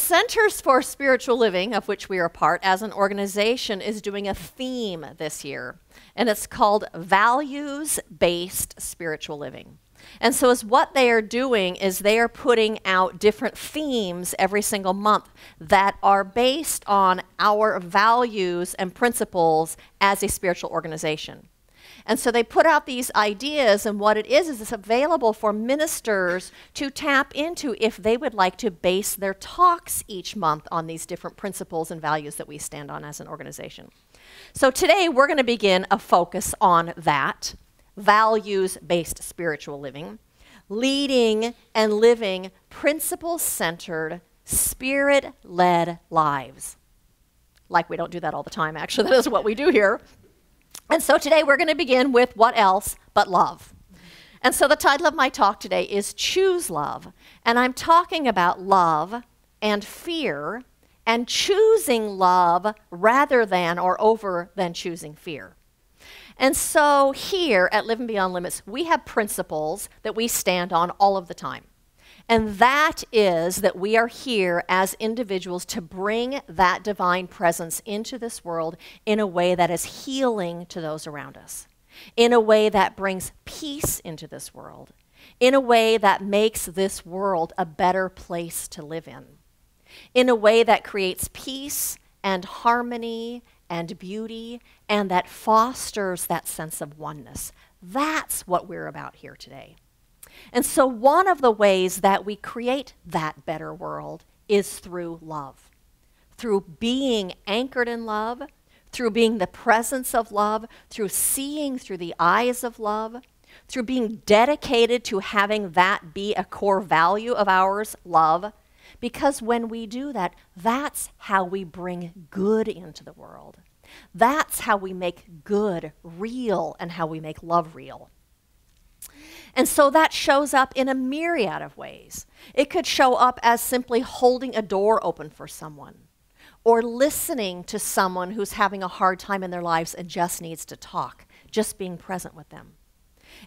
Centers for Spiritual Living, of which we are a part as an organization, is doing a theme this year, and it's called Values-Based Spiritual Living. And so what they are doing is they are putting out different themes every single month that are based on our values and principles as a spiritual organization. And so they put out these ideas, and what it is it's available for ministers to tap into if they would like to base their talks each month on these different principles and values that we stand on as an organization. So today we're going to begin a focus on that, values-based spiritual living, leading and living principle-centered, spirit-led lives. Like we don't do that all the time, actually. That is what we do here. And so today we're going to begin with what else but love. And so the title of my talk today is Choose Love. And I'm talking about love and fear and choosing love rather than or over than choosing fear. And so here at Living Beyond Limits, we have principles that we stand on all of the time. And that is that we are here as individuals to bring that divine presence into this world in a way that is healing to those around us, in a way that brings peace into this world, in a way that makes this world a better place to live in a way that creates peace and harmony and beauty and that fosters that sense of oneness. That's what we're about here today. And so one of the ways that we create that better world is through love, through being anchored in love, through being the presence of love, through seeing through the eyes of love, through being dedicated to having that be a core value of ours, love. Because when we do that, that's how we bring good into the world. That's how we make good real and how we make love real. And so that shows up in a myriad of ways. It could show up as simply holding a door open for someone, or listening to someone who's having a hard time in their lives and just needs to talk, just being present with them.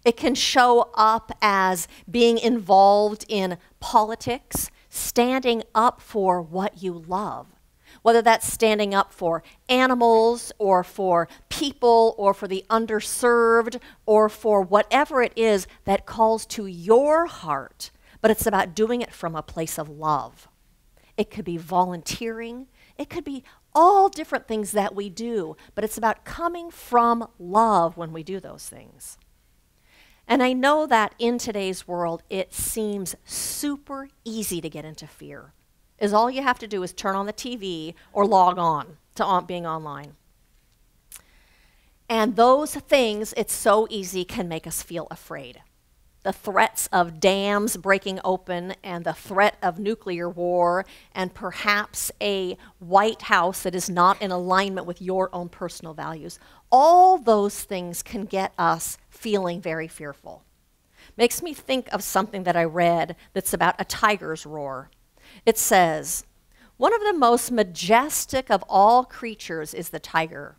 It can show up as being involved in politics, standing up for what you love. Whether that's standing up for animals or for people or for the underserved or for whatever it is that calls to your heart, but it's about doing it from a place of love. It could be volunteering. It could be all different things that we do, but it's about coming from love when we do those things. And I know that in today's world, it seems super easy to get into fear. All you have to do is turn on the TV or log on to being online. And those things, it's so easy, can make us feel afraid. The threats of dams breaking open and the threat of nuclear war and perhaps a White House that is not in alignment with your own personal values. All those things can get us feeling very fearful. Makes me think of something that I read that's about a tiger's roar. It says, "One of the most majestic of all creatures is the tiger.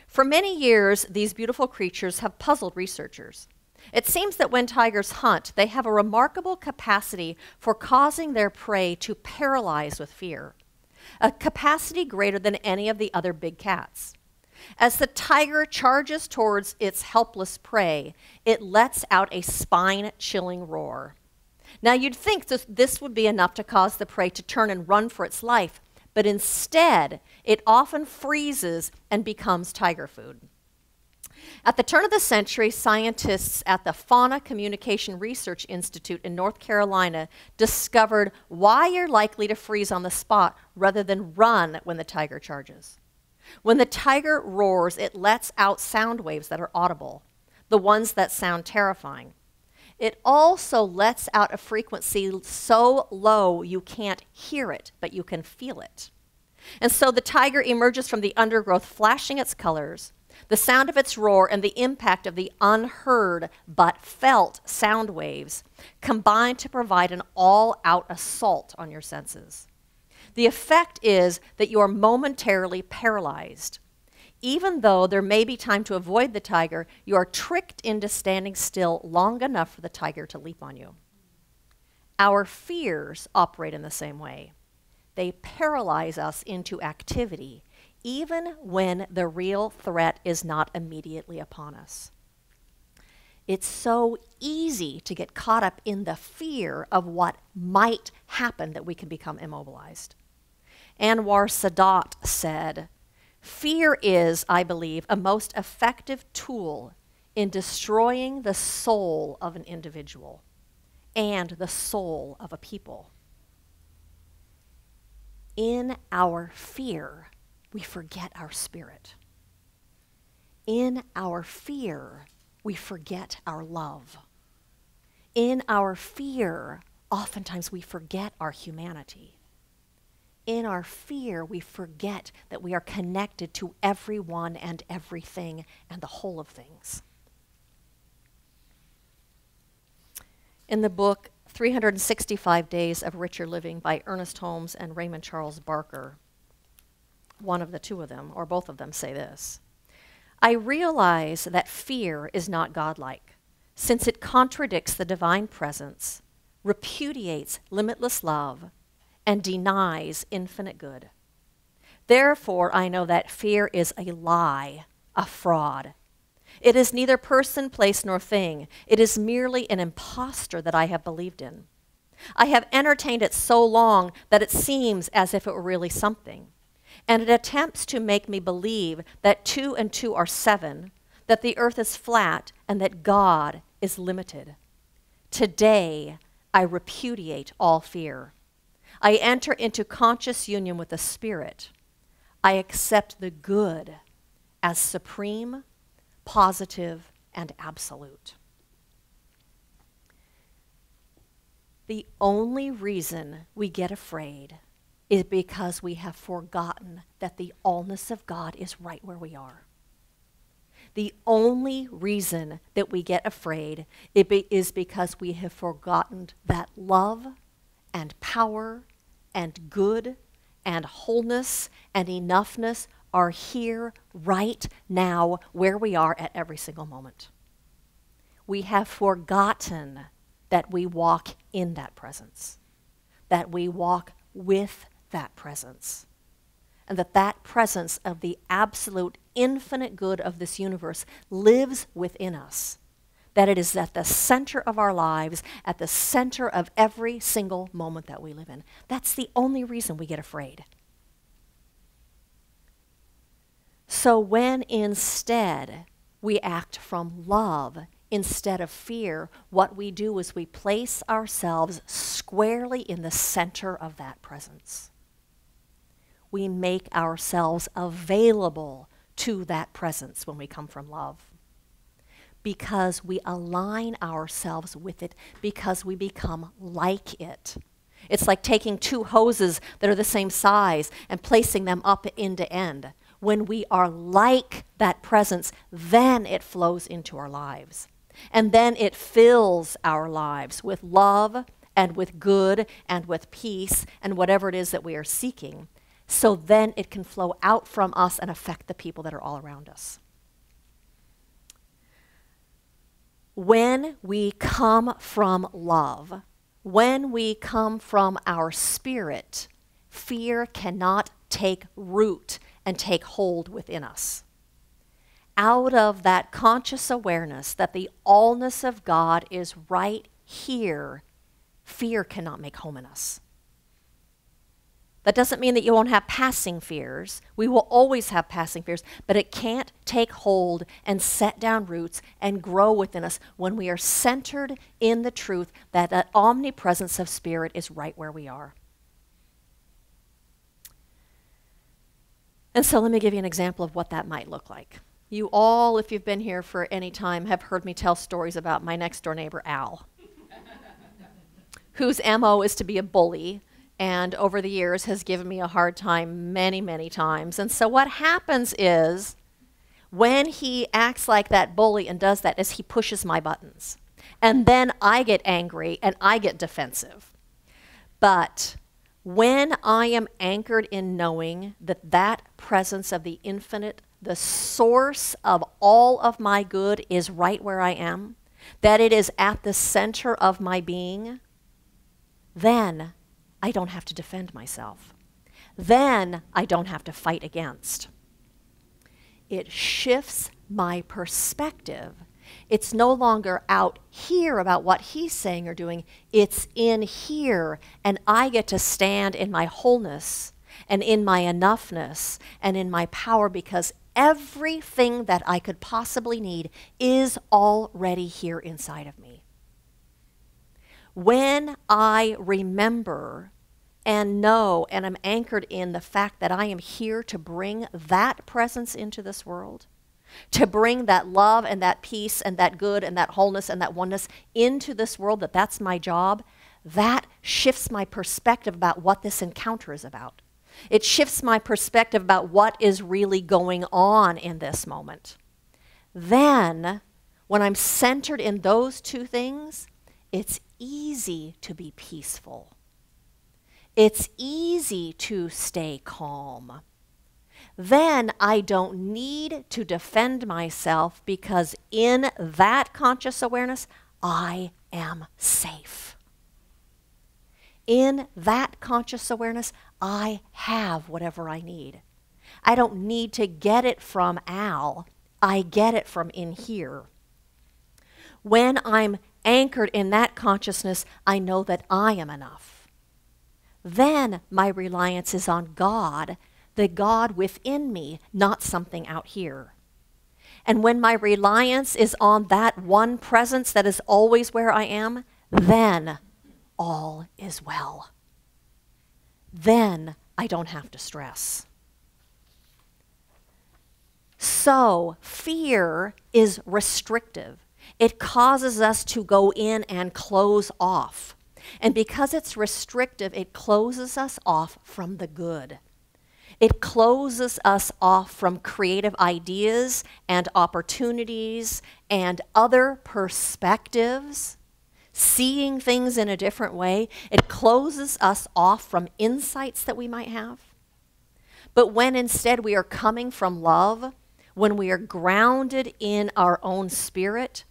For many years, these beautiful creatures have puzzled researchers. It seems that when tigers hunt, they have a remarkable capacity for causing their prey to paralyze with fear, a capacity greater than any of the other big cats. As the tiger charges towards its helpless prey, it lets out a spine-chilling roar. Now, you'd think this would be enough to cause the prey to turn and run for its life, but instead, it often freezes and becomes tiger food. At the turn of the century, scientists at the Fauna Communication Research Institute in North Carolina discovered why you're likely to freeze on the spot rather than run when the tiger charges. When the tiger roars, it lets out sound waves that are audible, the ones that sound terrifying. It also lets out a frequency so low you can't hear it, but you can feel it. And so the tiger emerges from the undergrowth, flashing its colors. The sound of its roar and the impact of the unheard but felt sound waves combine to provide an all-out assault on your senses. The effect is that you are momentarily paralyzed. Even though there may be time to avoid the tiger, you are tricked into standing still long enough for the tiger to leap on you. Our fears operate in the same way. they paralyze us into activity, even when the real threat is not immediately upon us. It's so easy to get caught up in the fear of what might happen that we can become immobilized. Anwar Sadat said, "Fear is, I believe, a most effective tool in destroying the soul of an individual and the soul of a people." In our fear, we forget our spirit. In our fear, we forget our love. In our fear, oftentimes we forget our humanity. In our fear, we forget that we are connected to everyone and everything and the whole of things. In the book 365 Days of Richer Living by Ernest Holmes and Raymond Charles Barker, one of the two of them, or both of them, say this: "I realize that fear is not godlike, since it contradicts the divine presence, repudiates limitless love, and denies infinite good. Therefore, I know that fear is a lie, a fraud. It is neither person, place, nor thing. It is merely an impostor that I have believed in. I have entertained it so long that it seems as if it were really something. And it attempts to make me believe that 2 and 2 are 7, that the earth is flat, and that God is limited. Today, I repudiate all fear. I enter into conscious union with the Spirit. I accept the good as supreme, positive, and absolute." The only reason we get afraid is because we have forgotten that the allness of God is right where we are. The only reason that we get afraid is because we have forgotten that love and power and good and wholeness and enoughness are here right now where we are at every single moment. We have forgotten that we walk in that presence, that we walk with that presence, and that presence of the absolute infinite good of this universe lives within us, that it is at the center of our lives, at the center of every single moment that we live in. That's the only reason we get afraid. So when instead we act from love instead of fear, what we do is we place ourselves squarely in the center of that presence. We make ourselves available to that presence when we come from love, because we align ourselves with it, because we become like it. It's like taking 2 hoses that are the same size and placing them up end to end. When we are like that presence, then it flows into our lives. And then it fills our lives with love and with good and with peace and whatever it is that we are seeking. So then it can flow out from us and affect the people that are all around us. When we come from love, when we come from our spirit, fear cannot take root and take hold within us. Out of that conscious awareness that the allness of God is right here, fear cannot make home in us. That doesn't mean that you won't have passing fears. We will always have passing fears, but it can't take hold and set down roots and grow within us when we are centered in the truth that that omnipresence of Spirit is right where we are. And so let me give you an example of what that might look like. You all, if you've been here for any time, have heard me tell stories about my next door neighbor, Al, whose MO is to be a bully, and over the years has given me a hard time many, many times. And so what happens is, when he acts like that bully and does that, is he pushes my buttons. And then I get angry and I get defensive. But when I am anchored in knowing that that presence of the infinite, the source of all of my good, is right where I am, that it is at the center of my being, then I don't have to defend myself. then I don't have to fight against. It shifts my perspective. It's no longer out here about what he's saying or doing. It's in here, and I get to stand in my wholeness and in my enoughness and in my power, because everything that I could possibly need is already here inside of me. When I remember and know and am anchored in the fact that I am here to bring that presence into this world, to bring that love and that peace and that good and that wholeness and that oneness into this world, that's my job, that shifts my perspective about what this encounter is about. It shifts my perspective about what is really going on in this moment. Then, when I'm centered in those two things, it's easy to be peaceful. It's easy to stay calm. Then I don't need to defend myself, because in that conscious awareness, I am safe. In that conscious awareness, I have whatever I need. I don't need to get it from Al. I get it from in here. When I'm anchored in that consciousness, I know that I am enough. Then my reliance is on God, the God within me, not something out here. And when my reliance is on that one presence that is always where I am, then all is well. Then I don't have to stress. So fear is restrictive. It causes us to go in and close off. And because it's restrictive, it closes us off from the good. It closes us off from creative ideas and opportunities and other perspectives, seeing things in a different way. It closes us off from insights that we might have. But when instead we are coming from love, when we are grounded in our own spirit,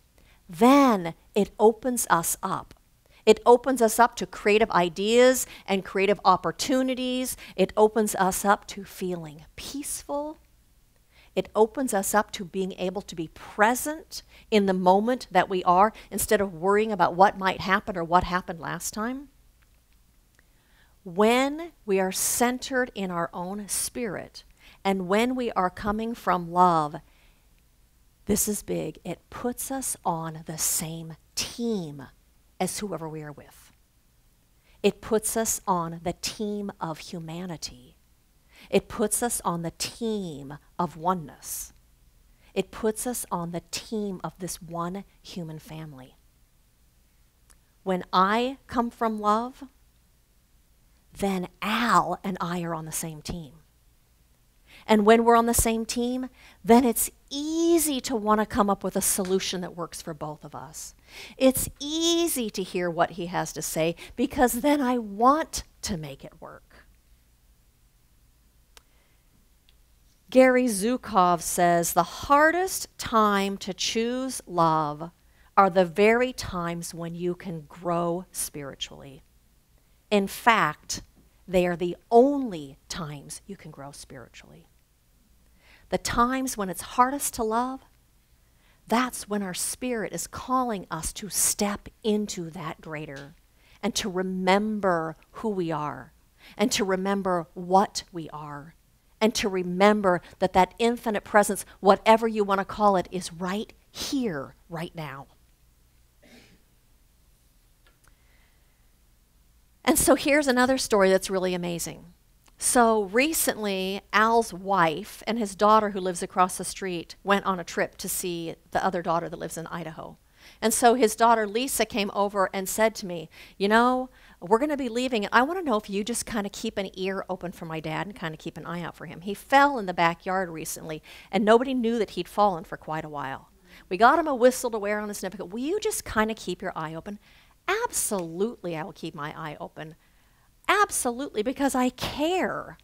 then it opens us up. It opens us up to creative ideas and creative opportunities. It opens us up to feeling peaceful. It opens us up to being able to be present in the moment that we are, instead of worrying about what might happen or what happened last time. When we are centered in our own spirit, and when we are coming from love, this is big, it puts us on the same team as whoever we are with. It puts us on the team of humanity. It puts us on the team of oneness. It puts us on the team of this one human family. When I come from love, then Al and I are on the same team. And when we're on the same team, then it's easy to want to come up with a solution that works for both of us. It's easy to hear what he has to say, because then I want to make it work. Gary Zukov says, the hardest time to choose love are the very times when you can grow spiritually. In fact, they are the only times you can grow spiritually. The times when it's hardest to love, that's when our spirit is calling us to step into that greater and to remember who we are and to remember what we are and to remember that that infinite presence, whatever you want to call it, is right here, right now. And so here's another story that's really amazing. So recently, Al's wife and his daughter, who lives across the street, went on a trip to see the other daughter that lives in Idaho. And so his daughter, Lisa, came over and said to me, you know, we're going to be leaving, and I want to know if you just kind of keep an ear open for my dad and kind of keep an eye out for him. He fell in the backyard recently, and nobody knew that he'd fallen for quite a while. We got him a whistle to wear on his neck. Will you just kind of keep your eye open? Absolutely, I will keep my eye open. Absolutely, because I care.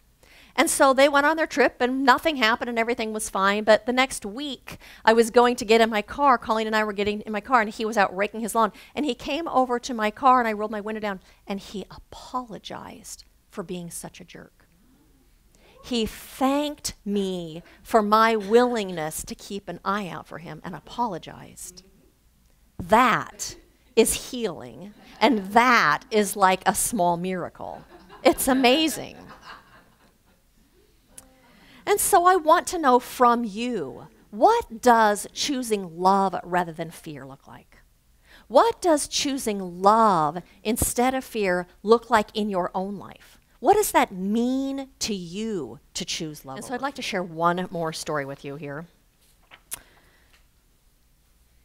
And so they went on their trip, and nothing happened, and everything was fine. But the next week, I was going to get in my car. Colleen and I were getting in my car, and he was out raking his lawn. And he came over to my car, and I rolled my window down, and he apologized for being such a jerk. He thanked me for my willingness to keep an eye out for him and apologized. That is healing, and that is like a small miracle. It's amazing. And so I want to know from you, what does choosing love rather than fear look like? What does choosing love instead of fear look like in your own life? What does that mean to you to choose love? And so I'd like to share one more story with you here.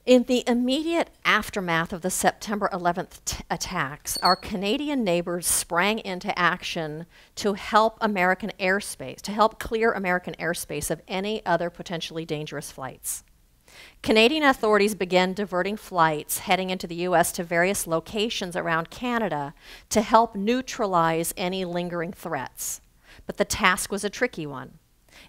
In the immediate aftermath of the September 11th attacks, our Canadian neighbors sprang into action to help American airspace, to help clear American airspace of any other potentially dangerous flights. Canadian authorities began diverting flights heading into the U.S. to various locations around Canada to help neutralize any lingering threats. But the task was a tricky one.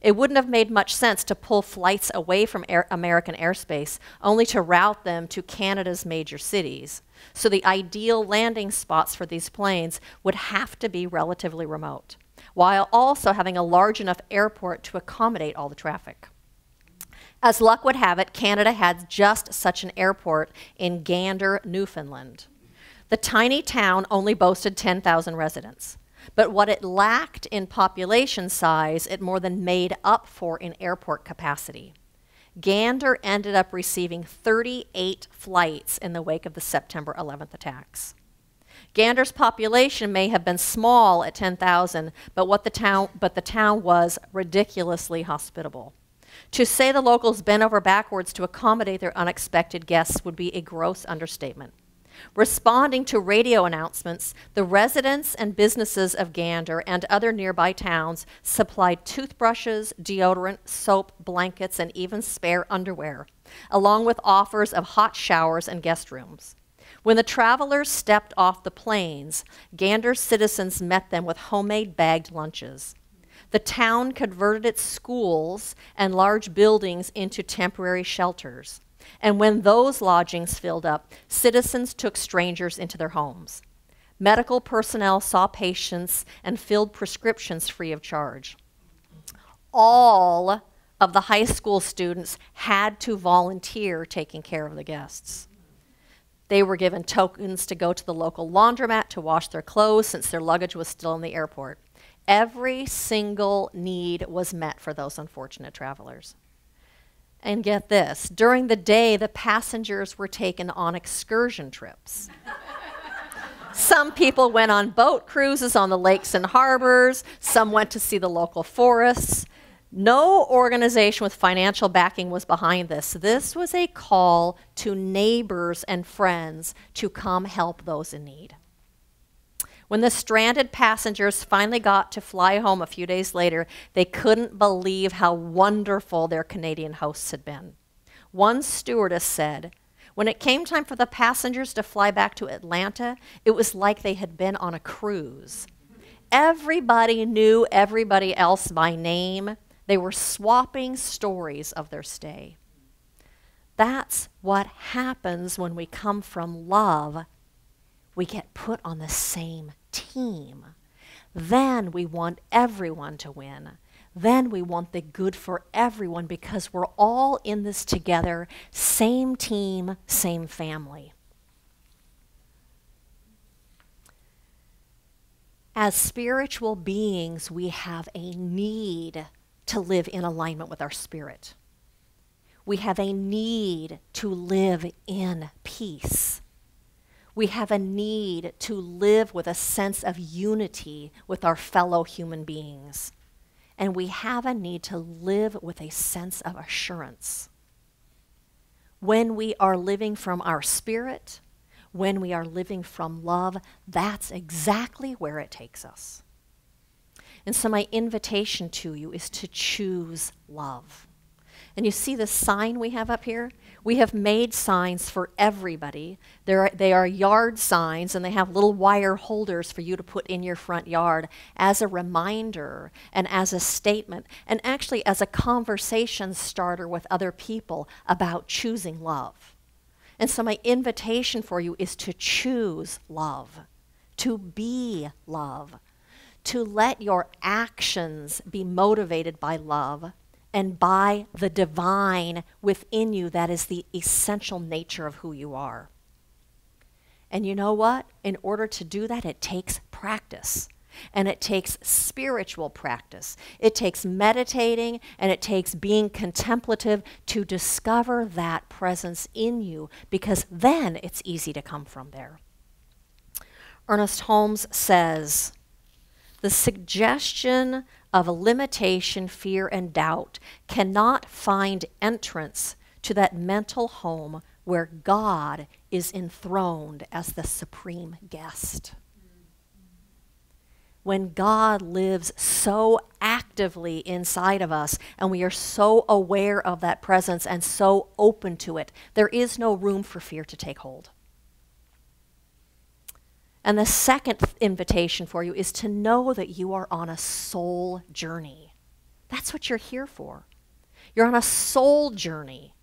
It wouldn't have made much sense to pull flights away from American airspace only to route them to Canada's major cities. So the ideal landing spots for these planes would have to be relatively remote, while also having a large enough airport to accommodate all the traffic. As luck would have it, Canada had just such an airport in Gander, Newfoundland. The tiny town only boasted 10,000 residents. But what it lacked in population size, it more than made up for in airport capacity. Gander ended up receiving 38 flights in the wake of the September 11th attacks. Gander's population may have been small at 10,000, but the town was ridiculously hospitable. To say the locals bent over backwards to accommodate their unexpected guests would be a gross understatement. Responding to radio announcements, the residents and businesses of Gander and other nearby towns supplied toothbrushes, deodorant, soap, blankets, and even spare underwear, along with offers of hot showers and guest rooms. When the travelers stepped off the planes, Gander's citizens met them with homemade bagged lunches. The town converted its schools and large buildings into temporary shelters. And when those lodgings filled up, citizens took strangers into their homes. Medical personnel saw patients and filled prescriptions free of charge. All of the high school students had to volunteer taking care of the guests. They were given tokens to go to the local laundromat to wash their clothes since their luggage was still in the airport. Every single need was met for those unfortunate travelers. And get this, during the day, the passengers were taken on excursion trips. Some people went on boat cruises on the lakes and harbors. Some went to see the local forests. No organization with financial backing was behind this. This was a call to neighbors and friends to come help those in need. When the stranded passengers finally got to fly home a few days later, they couldn't believe how wonderful their Canadian hosts had been. One stewardess said, "When it came time for the passengers to fly back to Atlanta, it was like they had been on a cruise. Everybody knew everybody else by name. They were swapping stories of their stay." That's what happens when we come from love. We get put on the same team. Then we want everyone to win. Then we want the good for everyone because we're all in this together, same team, same family. As spiritual beings, we have a need to live in alignment with our spirit. We have a need to live in peace. We have a need to live with a sense of unity with our fellow human beings. And we have a need to live with a sense of assurance. When we are living from our spirit, when we are living from love, that's exactly where it takes us. And so my invitation to you is to choose love. And you see the sign we have up here? We have made signs for everybody. They are yard signs, and they have little wire holders for you to put in your front yard as a reminder and as a statement, and actually as a conversation starter with other people about choosing love. And so my invitation for you is to choose love, to be love, to let your actions be motivated by love and by the divine within you that is the essential nature of who you are. And you know what? In order to do that, it takes practice. And it takes spiritual practice. It takes meditating, and it takes being contemplative to discover that presence in you, because then it's easy to come from there. Ernest Holmes says, "The suggestion of a limitation, fear, and doubt cannot find entrance to that mental home where God is enthroned as the supreme guest." When God lives so actively inside of us and we are so aware of that presence and so open to it, there is no room for fear to take hold. And the second invitation for you is to know that you are on a soul journey. That's what you're here for. You're on a soul journey.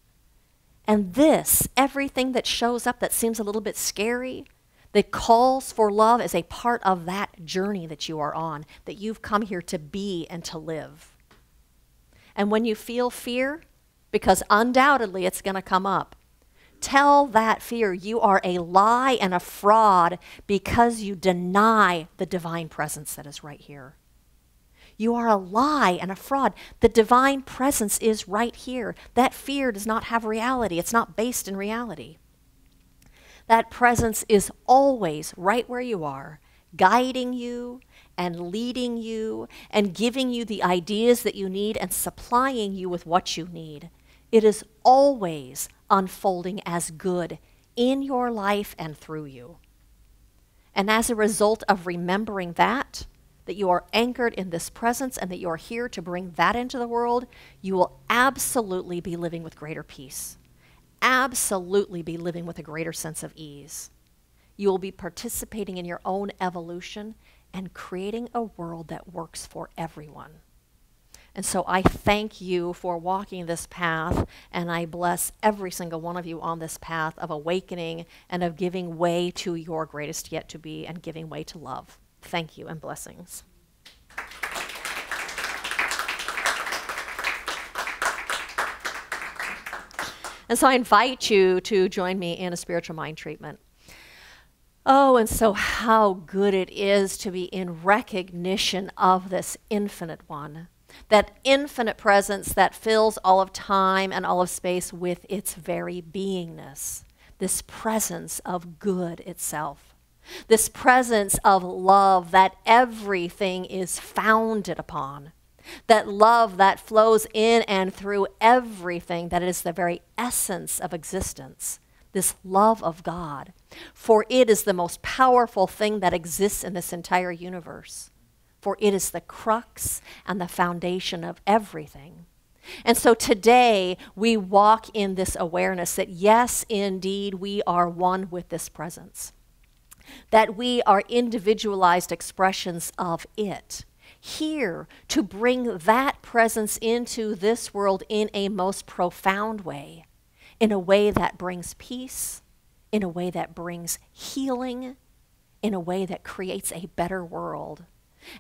And this, everything that shows up that seems a little bit scary, that calls for love, is a part of that journey that you are on, that you've come here to be and to live. And when you feel fear, because undoubtedly it's going to come up, tell that fear you are a lie and a fraud because you deny the divine presence that is right here. You are a lie and a fraud. The divine presence is right here. That fear does not have reality. It's not based in reality. That presence is always right where you are, guiding you and leading you and giving you the ideas that you need and supplying you with what you need. It is always unfolding as good in your life and through you. And as a result of remembering that you are anchored in this presence and that you are here to bring that into the world, you will absolutely be living with greater peace. Absolutely be living with a greater sense of ease. You will be participating in your own evolution and creating a world that works for everyone. And so I thank you for walking this path, and I bless every single one of you on this path of awakening and of giving way to your greatest yet to be and giving way to love. Thank you and blessings. And so I invite you to join me in a spiritual mind treatment. Oh, and so how good it is to be in recognition of this infinite one, that infinite presence that fills all of time and all of space with its very beingness, this presence of good itself, this presence of love that everything is founded upon, that love that flows in and through everything, that is the very essence of existence, this love of God. For it is the most powerful thing that exists in this entire universe. For it is the crux and the foundation of everything. And so today we walk in this awareness that yes, indeed, we are one with this presence, that we are individualized expressions of it, here to bring that presence into this world in a most profound way, in a way that brings peace, in a way that brings healing, in a way that creates a better world.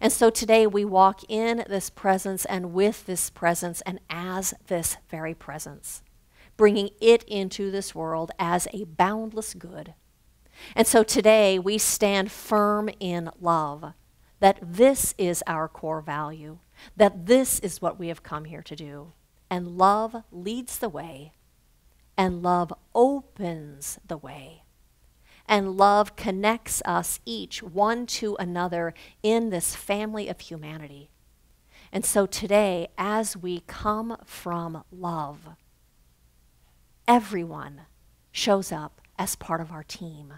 And so today we walk in this presence and with this presence and as this very presence, bringing it into this world as a boundless good. And so today we stand firm in love, that this is our core value, that this is what we have come here to do. And love leads the way, and love opens the way, and love connects us each one to another in this family of humanity. And so today, as we come from love, everyone shows up as part of our team,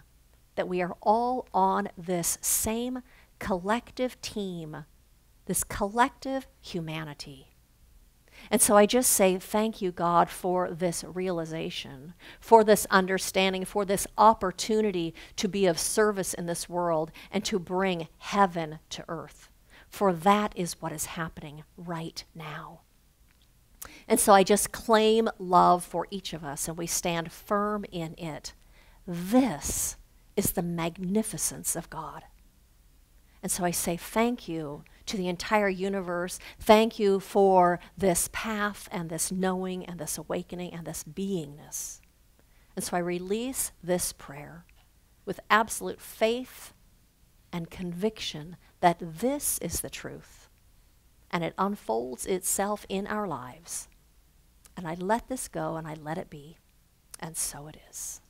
that we are all on this same collective team, this collective humanity. And so I just say thank you, God, for this realization, for this understanding, for this opportunity to be of service in this world and to bring heaven to earth. For that is what is happening right now. And so I just claim love for each of us, and we stand firm in it. This is the magnificence of God. And so I say thank you to the entire universe. Thank you for this path and this knowing and this awakening and this beingness. And so I release this prayer with absolute faith and conviction that this is the truth. And it unfolds itself in our lives. And I let this go and I let it be. And so it is.